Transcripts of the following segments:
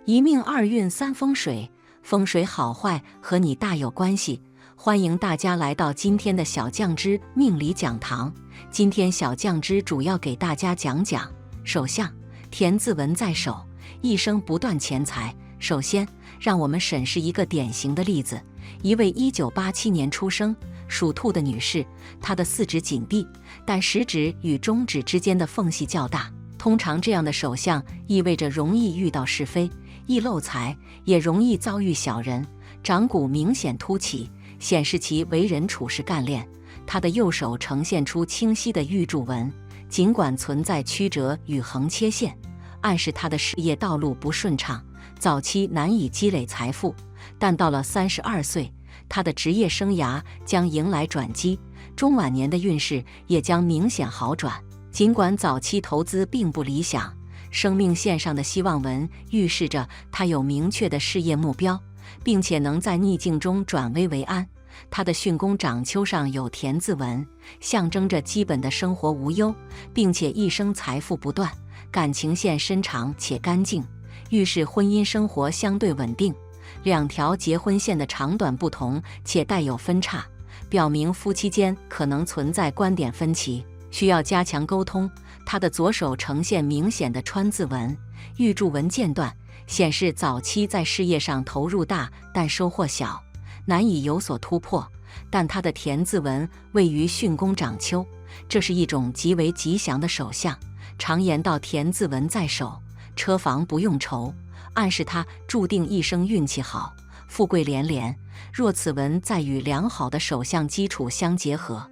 一命二运三风水，风水好坏和你大有关系。欢迎大家来到今天的小酱之命理讲堂。今天小酱之主要给大家讲讲手相田字纹在手，一生不断钱财。首先，让我们审视一个典型的例子：一位1987年出生属兔的女士，她的四指紧闭，但食指与中指之间的缝隙较大。通常这样的手相意味着容易遇到是非，易漏财，也容易遭遇小人。掌骨明显凸起，显示其为人处事干练。他的右手呈现出清晰的玉柱纹，尽管存在曲折与横切线，暗示他的事业道路不顺畅，早期难以积累财富。但到了32岁，他的职业生涯将迎来转机，中晚年的运势也将明显好转。尽管早期投资并不理想，生命线上的希望纹预示着他有明确的事业目标，并且能在逆境中转危为安。他的巽宫掌丘上有田字纹，象征着基本的生活无忧，并且一生财富不断。感情线深长且干净，预示婚姻生活相对稳定。两条结婚线的长短不同且带有分叉，表明夫妻间可能存在观点分歧，需要加强沟通。他的左手呈现明显的川字纹，玉柱纹间断，显示早期在事业上投入大，但收获小，难以有所突破。但他的田字纹位于巽宫掌丘，这是一种极为吉祥的手相。常言道田字纹在手，车房不用愁，暗示他注定一生运气好，富贵连连。若此纹再与良好的手相基础相结合，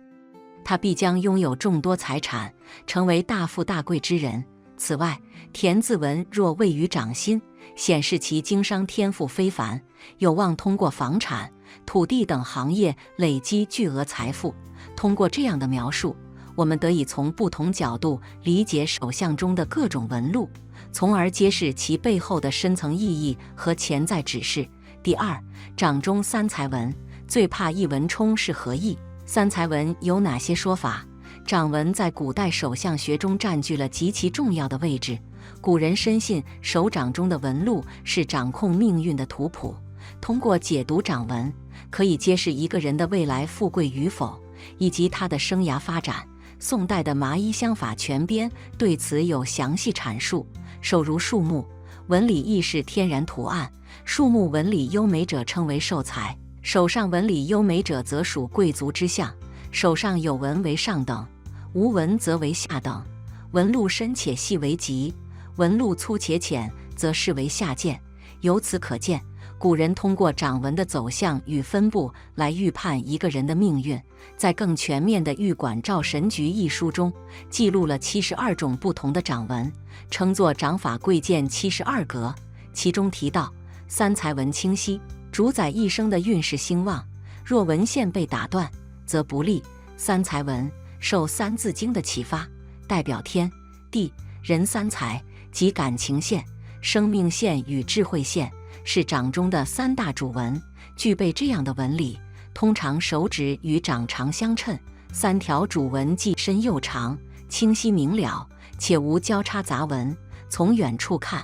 他必将拥有众多财产，成为大富大贵之人。此外，田字纹若位于掌心，显示其经商天赋非凡，有望通过房产、土地等行业累积巨额财富。通过这样的描述，我们得以从不同角度理解手相中的各种纹路，从而揭示其背后的深层意义和潜在指示。第二，掌中三才纹，最怕一纹冲是何意？三才纹有哪些说法？掌纹在古代手相学中占据了极其重要的位置。古人深信手掌中的纹路是掌控命运的图谱，通过解读掌纹，可以揭示一个人的未来富贵与否，以及他的生涯发展。宋代的《麻衣相法全编》对此有详细阐述。手如树木，纹理亦是天然图案，树木纹理优美者称为寿财，手上纹理优美者则属贵族之相。手上有纹为上等，无纹则为下等。纹路深且细为吉，纹路粗且浅则视为下贱。由此可见，古人通过掌纹的走向与分布来预判一个人的命运。在更全面的《玉管照神局》一书中，记录了72种不同的掌纹，称作掌法贵贱72格。其中提到，三才纹清晰，主宰一生的运势兴旺；若纹线被打断，则不利。三才纹受三字经的启发，代表天地人三才，即感情线、生命线与智慧线，是掌中的三大主纹。具备这样的纹理，通常手指与掌长相称，三条主纹既深又长，清晰明了，且无交叉杂纹。从远处看，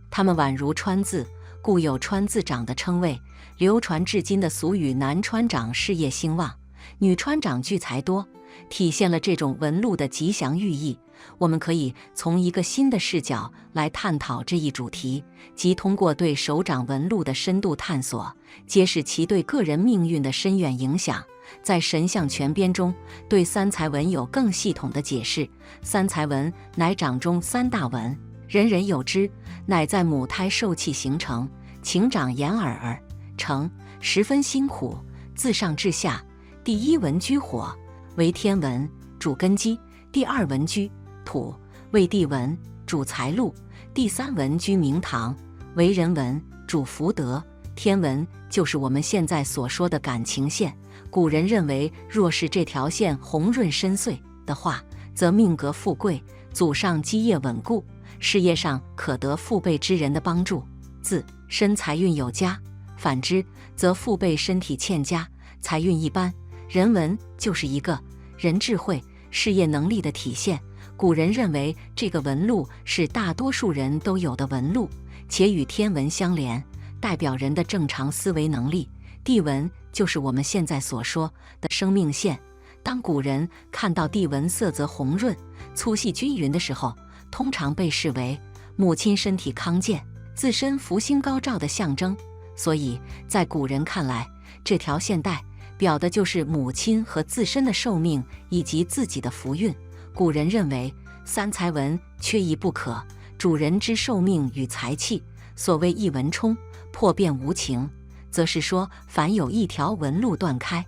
它们宛如川字，故有川字掌的称谓。流传至今的俗语男川掌事业兴旺，女川掌聚财多，体现了这种纹路的吉祥寓意。我们可以从一个新的视角来探讨这一主题，即通过对手掌纹路的深度探索，揭示其对个人命运的深远影响。在《神相全编》中，对三才纹有更系统的解释。三才纹乃掌中三大纹，人人有之，乃在母胎受气形成，情长眼耳成，十分辛苦，自上至下。第一纹居火，为天纹，主根基；第二纹居土，为地纹，主财路；第三纹居明堂，为人纹，主福德。天纹就是我们现在所说的感情线。古人认为，若是这条线红润深邃的话，则命格富贵，祖上基业稳固，事业上可得父辈之人的帮助，自身财运有加；反之，则父辈身体欠佳，财运一般。人纹就是一个人智慧、事业能力的体现。古人认为这个纹路是大多数人都有的纹路，且与天文相连，代表人的正常思维能力。地纹就是我们现在所说的生命线。当古人看到地纹色泽红润、粗细均匀的时候，通常被视为母亲身体康健、自身福星高照的象征。所以在古人看来，这条线代表的就是母亲和自身的寿命以及自己的福运。古人认为三才纹缺一不可，主人之寿命与财气。所谓一纹冲，破变无情，则是说凡有一条纹路断开，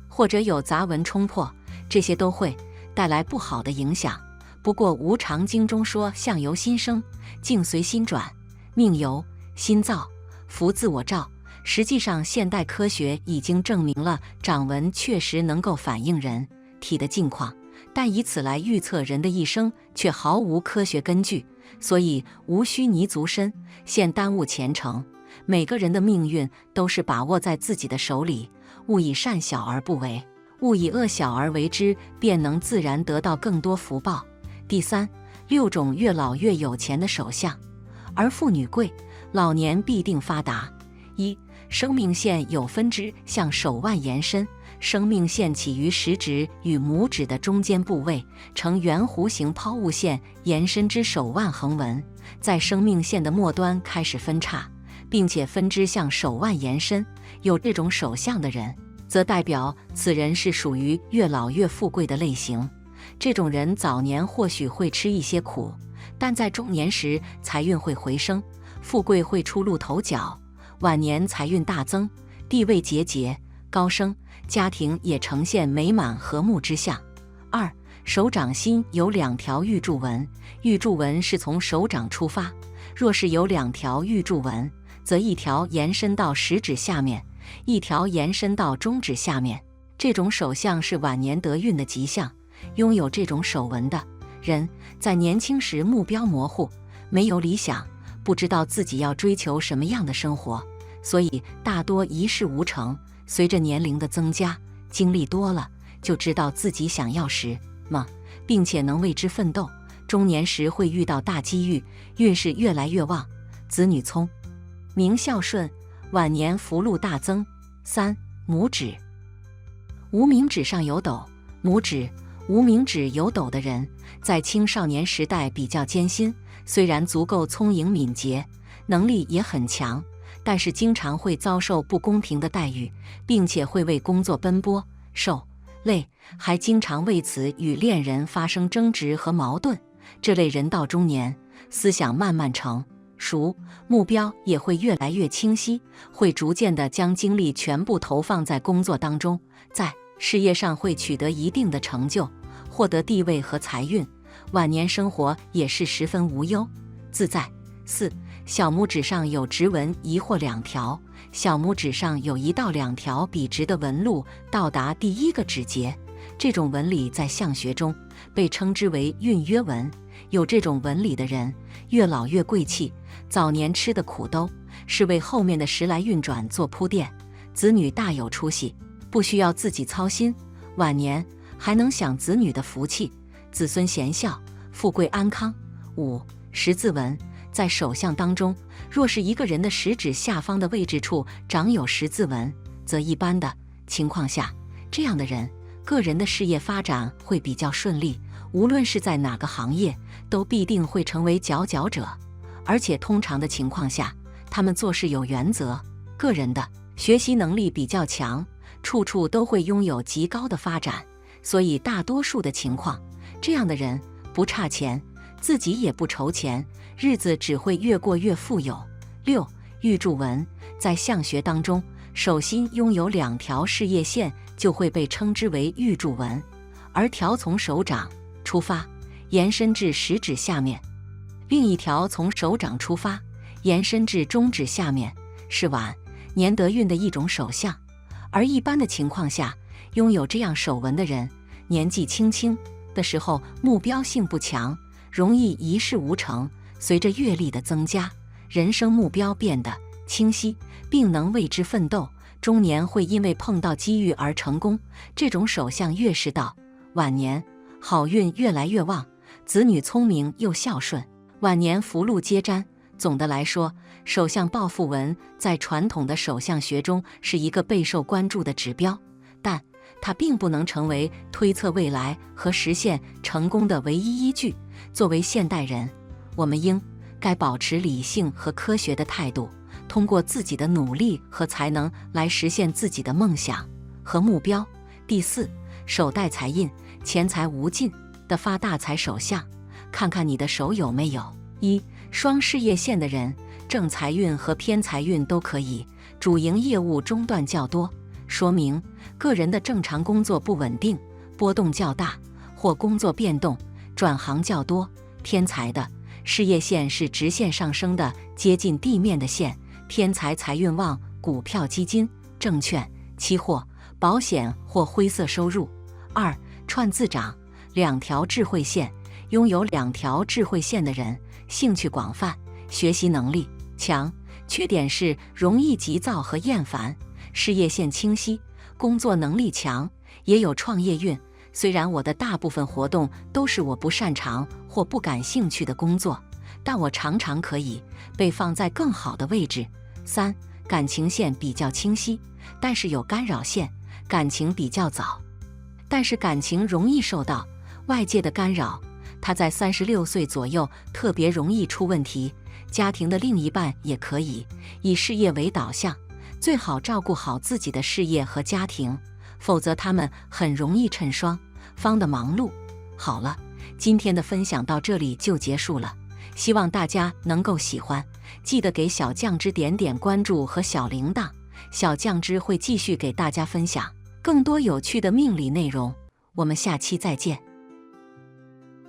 或者有杂纹冲破，这些都会带来不好的影响。不过无常经中说相由心生，境随心转，命由心造，福自我造。实际上现代科学已经证明了掌纹确实能够反映人体的境况，但以此来预测人的一生却毫无科学根据，所以无需泥足深，现耽误前程。每个人的命运都是把握在自己的手里，勿以善小而不为，勿以恶小而为之，便能自然得到更多福报。第三，6种越老越有钱的手相。而妇女贵，老年必定发达。一、生命线有分支向手腕延伸，生命线起于食指与拇指的中间部位，呈圆弧形抛物线延伸至手腕横纹，在生命线的末端开始分叉，并且分支向手腕延伸。有这种手相的人，则代表此人是属于越老越富贵的类型。这种人早年或许会吃一些苦，但在中年时财运会回升，富贵会出露头角，晚年财运大增，地位节节高升，家庭也呈现美满和睦之象。二、手掌心有2条玉柱纹，玉柱纹是从手掌出发，若是有2条玉柱纹，则一条延伸到食指下面，一条延伸到中指下面。这种手相是晚年得运的吉象。拥有这种手纹的人，在年轻时目标模糊，没有理想，不知道自己要追求什么样的生活，所以大多一事无成。随着年龄的增加，经历多了，就知道自己想要什么，并且能为之奋斗。中年时会遇到大机遇，运势越来越旺，子女聪明孝顺，晚年福禄大增。三、拇指无名指上有斗，拇指无名指有斗的人，在青少年时代比较艰辛，虽然足够聪颖敏捷，能力也很强，但是经常会遭受不公平的待遇，并且会为工作奔波受累，还经常为此与恋人发生争执和矛盾。这类人到中年，思想慢慢成熟，目标也会越来越清晰，会逐渐地将精力全部投放在工作当中，在事业上会取得一定的成就，获得地位和财运，晚年生活也是十分无忧自在。四、小拇指上有直纹1或2条，小拇指上有1到2条笔直的纹路到达第1个指节，这种纹理在相学中被称之为运约纹。有这种纹理的人，越老越贵气，早年吃的苦都是为后面的时来运转做铺垫，子女大有出息，不需要自己操心，晚年还能享子女的福气，子孙贤孝，富贵安康。五、十字纹在手相当中，若是一个人的食指下方的位置处长有十字纹，则一般的情况下，这样的人个人的事业发展会比较顺利，无论是在哪个行业，都必定会成为佼佼者。而且通常的情况下，他们做事有原则，个人的学习能力比较强，处处都会拥有极高的发展。所以大多数的情况，这样的人不差钱，自己也不愁钱，日子只会越过越富有。六、玉柱纹在相学当中，手心拥有2条事业线就会被称之为玉柱纹，而条从手掌出发，延伸至食指下面，另一条从手掌出发，延伸至中指下面，是晚年得运的一种手相。而一般的情况下，拥有这样手纹的人，年纪轻轻的时候目标性不强，容易一事无成。随着阅历的增加，人生目标变得清晰，并能为之奋斗，中年会因为碰到机遇而成功。这种手相越是到晚年，好运越来越旺，子女聪明又孝顺，晚年福禄皆沾，总的来说，手相抱负纹在传统的手相学中是一个备受关注的指标，但它并不能成为推测未来和实现成功的唯一依据。作为现代人，我们该保持理性和科学的态度，通过自己的努力和才能来实现自己的梦想和目标。第四，手带财印，钱财无尽的发大财手相，看看你的手有没有双事业线的人，正财运和偏财运都可以，主营业务中断较多，说明个人的正常工作不稳定，波动较大，或工作变动转行较多。偏财的事业线是直线上升的，接近地面的线，偏财财运旺股票、基金、证券、期货、保险或灰色收入。二，串字掌，两条智慧线，拥有两条智慧线的人，兴趣广泛，学习能力强，缺点是容易急躁和厌烦，事业线清晰，工作能力强，也有创业运。虽然我的大部分活动都是我不擅长或不感兴趣的工作，但我常常可以被放在更好的位置。三，感情线比较清晰，但是有干扰线，感情比较早，但是感情容易受到外界的干扰。他在36岁左右特别容易出问题，家庭的另一半也可以以事业为导向，最好照顾好自己的事业和家庭，否则他们很容易趁双方的忙碌。好了，今天的分享到这里就结束了，希望大家能够喜欢，记得给小酱汁点点关注和小铃铛，小酱汁会继续给大家分享更多有趣的命理内容，我们下期再见。